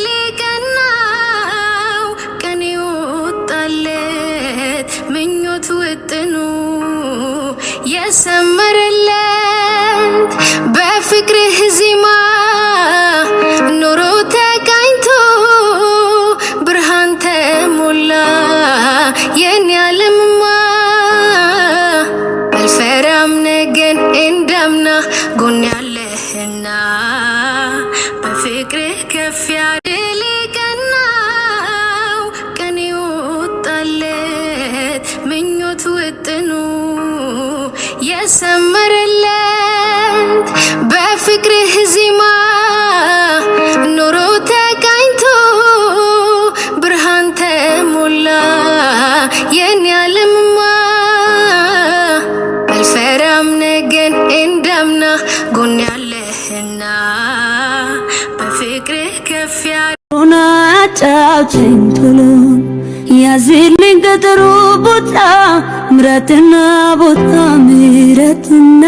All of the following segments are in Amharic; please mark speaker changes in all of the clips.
Speaker 1: ሊቀናው ቀን ይወጣለት ምኞት ውጥኑ የሰመረለት በፍቅርህ ዜማ ኑሮ ተቃኝቶ ብርሃን ተሞላ የኔ ዓለምማ አልፈራም ነገን እንዳምና ጎን ያለህና በፍቅርህ ከፍ ያለ ሊቀናው ቀን ይወጣለት ምኞት ውጥኑ የሰመረለት በፍቅርህ ዜማ ኑሮ ተቃኝቶ ብርሃን ተሞላ የኔ ዓለምማ አልፈራም ነገን እንዳምና ጎን ያለህና በፍቅርህ ከፍ ያለ
Speaker 2: ጫውተኝ ቶሎ ያዝልኝ ቀጠሮ ቦታ ምረትና ቦታ ምረትና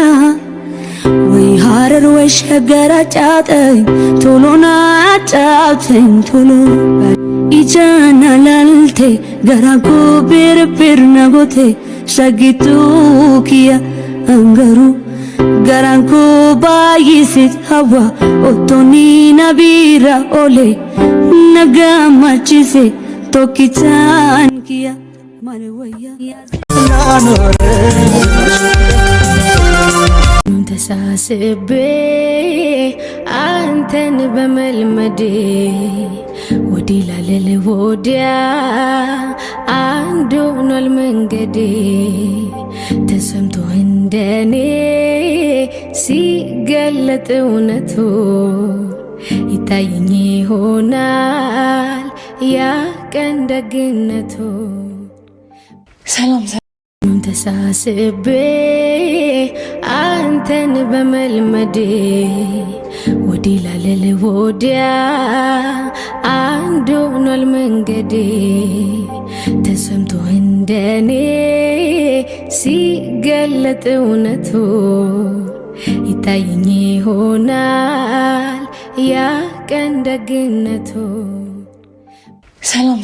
Speaker 2: ወይ ሀረር ወይ ሸገር አጫውተኝ ቶሎና አጫውተኝ ቶሎ ኢጃናላልቴ ገራኮ ቤርቤር ነጎቴ ሸጊቱ ኪያ አንገሩ ገራንኮ ባይሲት ሀዋ ኦቶኒ ነቢራ ኦሌ ነጋማቺሴ ቶኪቻን ኪያ ማለወያ ተሳስቤ አንተን በመልመዴ ወዲ ላለለ ወዲያ አንዱ ሆኗል መንገዴ ተሰምቶ እንደኔ ሲገለጥ እውነቱ ይታየኝ ይሆናል ያ ቀን ደግነቱ
Speaker 3: ሰላም
Speaker 1: ተሳስቤ አንተን በመልመዴ ወዲ ላለለ ወዲያ አንዱ ሆኗል መንገዴ ተሰምቶ እንደኔ ሲገለጥ እውነቱ ይታየኝ ይሆናል ያ ቀን ደግነቱ
Speaker 3: ሰላም